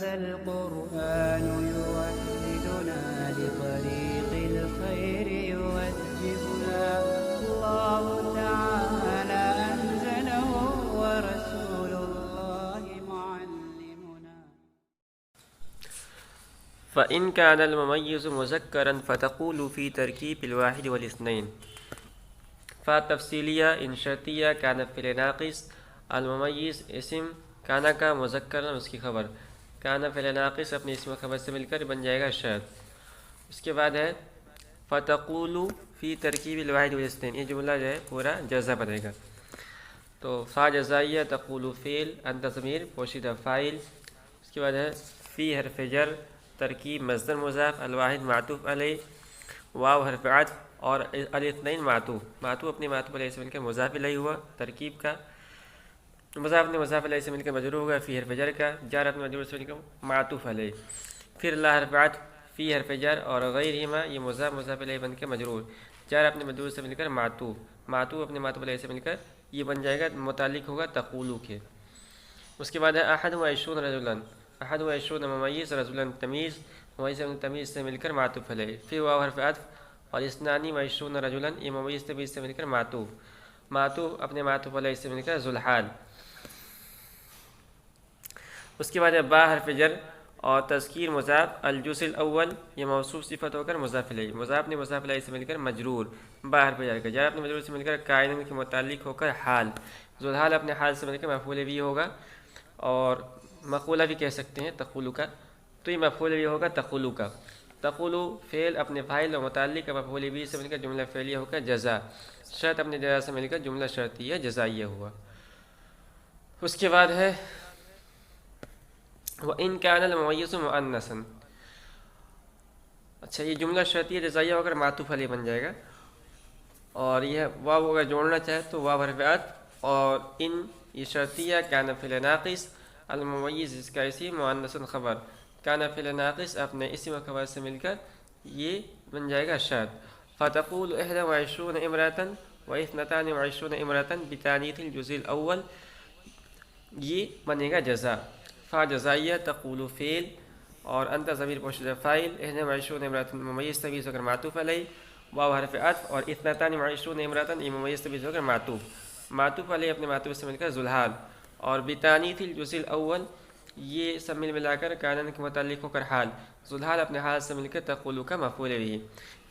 هذا القرآن يوحدنا لطريق الخير يوجهنا الله تعالى أنزله ورسول الله معلمنا. فإن كان المميز مذكرا فتقول في تركيب الواحد والاثنين. فتفصیلیہ ان شرطیہ کان فعل ناقص، الممیز اسم کانا کا مذکر اس کی خبر، کانا فعل ناقص اپنے اسم و خبر سے مل کر بن جائے گا شرط. اس کے بعد ہے فتقول فی ترکیب الواحد والاثنین، یہ جملہ جو ہے پورا جزا بنے گا. تو فا جزائیہ، تقول فعل، انت ضمیر پوشیدہ فاعل. اس کے بعد ہے فی حرف جر، ترکیب مصدر مضاف، الواحد معطوف علیہ، واو حرف عطف اور الاثنین معطوف اپنے معطوف علیہ سے مل کر مضاف الیہ ہوا. ترکیب کا مضاف نے مضاف علیہ سے مل کر مجرور ہوگا. فی حرف جر کا جار اپنے مجرور سے مل کر معطوف علیہ. پھر لا حرف عطف، فی حرف جر اور غیرہما یہ مضاف علیہ بن کے مجرور، جار اپنے مجرور سے مل کر معطوف اپنے معطوف علیہ سے مل کر یہ بن جائے گا متعلق ہوگا تقولو کے. اس کے بعد ہے احد و عشرون رجلا، احد و عشرون ممیز، رجلا تمیز، ممیز تمیز سے مل کر معطوف علیہ. پھر واو حرف عطف اور اثنانی و عشرون رجلا یہ ممیز تمیز سے مل کر معطوف اپنے معطوف علیہ سے مل کر ذوالحال. اس کے بعد ہے با حرف جر اور تذکیر مضاف، الجزء الاول یہ موصوف صفت ہو کر مضاف الیہ، مضاف نے مضاف الیہ سے مل کر مجرور، با حرف جر کا جار اپنے مجرور سے مل کر قائنن کے متعلق ہو کر حال، ذوالحال اپنے حال سے مل کر مفعول بھی ہوگا اور مقولہ بھی کہہ سکتے ہیں تقولو کا. تو یہ مفعول بھی ہوگا تقولو کا. تقولو فعل اپنے فاعل و متعلق مفعول بھی سے مل کر جملہ فعلیہ ہو کر جزا، شرط اپنے جزا سے مل کر جملہ شرطیہ جزائیہ ہوا. اس کے بعد ہے وَإِن كَانَ الْمُمَيِّزُ مُؤَنَّثًا. اچھا یہ جملہ شرطیہ جزائیہ ہو کر معطوف علیہ بن جائے گا اور یہ واو اگر جوڑنا چاہے تو واو حرف عطف اور ان یہ شرطیہ کان فعل ناقص، الممیز اس کا اسم، مؤنث خبر، کان فعل ناقص اپنے اسم و خبر سے مل کر یہ بن جائے گا شرط. فتقول 21 امرأة و 22 امرأة بتانیث الجزء الاول، یہ بنے گا جزا. فا جزائیہ، تقول فعل اور انت ضمیر پوشیدہ فاعل، 21 امرأة ممیز تمیز ہو کر معطوف علیہ، واو حرف عطف اور 22 امرأة یہ ممیز تمیز ہو کر معطوف علیہ اپنے معطوف سے مل کر ذوالحال. اور بتانیث الجزء الاول یہ سب ملا کر کانن کے متعلق ہو کر حال، ذوالحال اپنے حال سے مل کر تقولو کا مفعول بھی،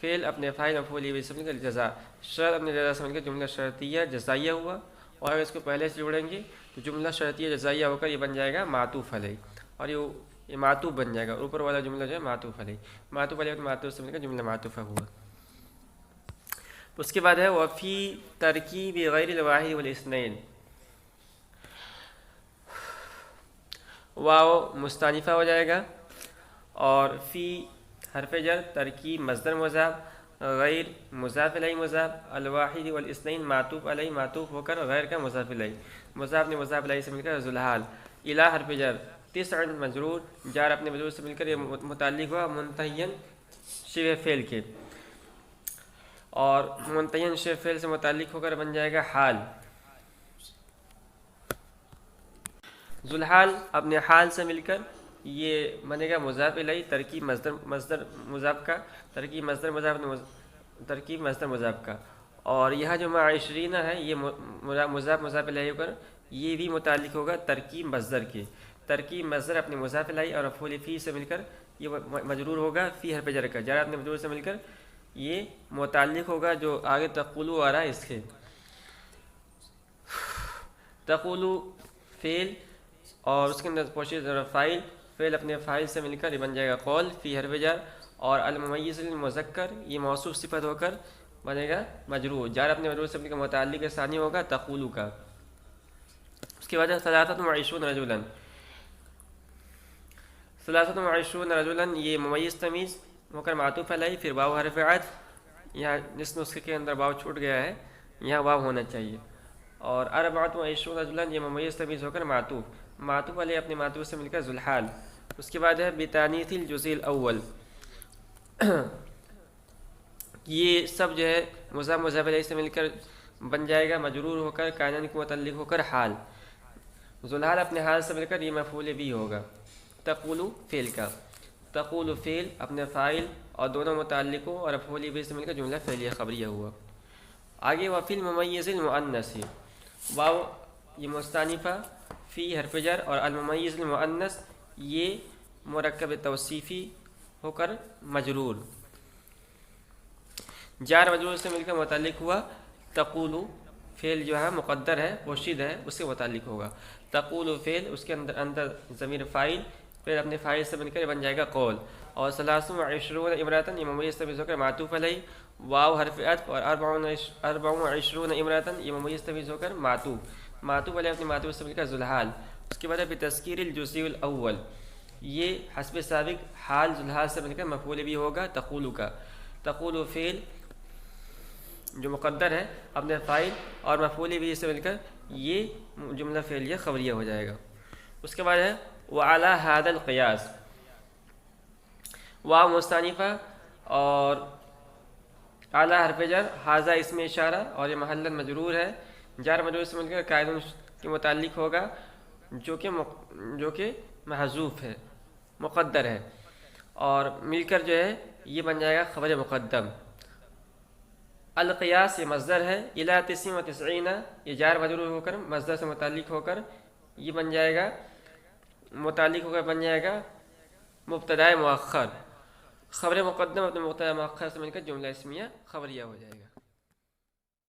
فعل اپنے فاعل مفعول بھی سے مل کر جزا، شرط اپنے جزا سے مل کر جملہ شرطیہ جزائیہ ہوا. اور اگر اس کو پہلے سے جوڑیں گے تو جملہ شرطیہ جزائیہ ہو کر یہ بن جائے گا معطوف علیہ اور یہ معطوف بن جائے گا. اوپر والا جملہ جو ہے معطوف علیہ اپنے معطوف سے مل کر جملہ معطوفہ ہوا. اس کے بعد ہے وفی ترکیب غیر الواحد والاثنین، واو مستانفہ ہو جائے گا اور فی حرف جر، ترکیب مصدر مضاف، غیر مضاف الیہ مضاف، الواحد والاثنین معطوف علیہ معطوف ہو کر غیر کا مضاف الیہ، مضاف نے مضاف الیہ سے مل کر ذوالحال. الی حرف جر، تسع مجرور، جار اپنے مجرور سے مل کر یہ متعلق ہوا منتہین شبہ فعل کے اور منتہین شبہ فعل سے متعلق ہو کر بن جائے گا حال. ذوالحال اپنے حال سے مل کر یہ بنے گا مضاف الیہ، ترکیب مصدر مضاف کا، ترکیب مصدر مضاف کا. اور یہاں جو مع 20 ہے یہ مضاف الیہ کر یہ بھی متعلق ہوگا ترکیب مصدر کے. ترکیب مصدر اپنے مضاف الیہ اور مفعول فی سے مل کر یہ مجرور ہوگا فی حرف جر کا، جار اپنے مجرور سے مل کر یہ متعلق ہوگا جو آگے تقولو آ رہا ہے اس کے. تقولو فعل اور اس کے اندر پوشیدہ فاعل، فعل اپنے فاعل سے مل کر یہ بن جائے گا قول فی حرف جر اور الممیز المذکر یہ موصوف صفت ہو کر بنے گا مجرور، جار اپنے مجرور سے مل کر متعلق ثانی ہوگا تقولو کا. اس کے بعد 23 رجلا، 23 رجلا یہ ممیز تمیز ہو کر معطوف علیہ، پھر واو حرف عطف، یہاں جس نسخے کے اندر واو چھوٹ گیا ہے یہاں واو ہونا چاہیے. اور 24 رجلا یہ ممیز تمیز ہو کر معطوف علیہ اپنے معطوف سے مل کر ذوالحال. اس کے بعد ہے بتانیث الجزء الاول، یہ سب جو ہے مضاف علیہ سے مل کر بن جائے گا مجرور ہو کر کائنن کے متعلق ہو کر حال، ذوالحال اپنے حال سے مل کر یہ مفعول بھی ہوگا. تقول فعل کا، تقول فعل اپنے فاعل اور دونوں متعلقوں اور مفعول به سے مل کر جملہ فعلیہ خبریہ ہوا۔ آگے وفی الممیز المؤنث، واو یہ مستانفہ، فی حرف جر اور الممیز المؤنث یہ مرکب توصیفی ہو کر مجرور، جار مجرور سے مل کر متعلق ہوا۔ تقول فعل جو ہے مقدر ہے، پوشید ہے، اس سے متعلق ہوگا۔ تقول فعل اس کے اندر ضمیر فاعل، پھر اپنے فاعل سے مل کر بن جائے گا قول، اور 23 امراتن یہ ممیز تمیز ہو کر معطوف علیہ، واو حرف عطف اور 24 امراتن یہ ممیز تمیز ہو کر معطوف علیہ اپنے معطوف سے مل کر ذوالحال۔ اس کے بعد بتذکیر الجزء الاول، یہ حسب سابق حال ذوالحال سے مل کر مفعول بھی ہوگا تقول کا۔ تقول فعل جو مقدر ہے اپنے فاعل اور مفعول بھی سے مل کر یہ جملہ فعلیہ خبریہ ہو جائے گا۔ اس کے بعد ہے وعلی ھذا القیاس، واو مستانفہ اور اعلی حرف جر، ھذا اسم اشارہ اور یہ محلاً مجرور ہے، جار مجرور سے مل کر قائد کے متعلق ہوگا جو کہ محذوف ہے، مقدر ہے، اور مل کر جو ہے یہ بن جائے گا خبر مقدم۔ القیاس یہ مصدر ہے، الی 99 یہ جار مجرور ہو کر مصدر سے متعلق ہو کر یہ بن جائے گا مبتدا مؤخر، خبر مقدم اپنے مبتدا مؤخر سے مل کر جملہ اسمیہ خبریہ ہو جائے گا۔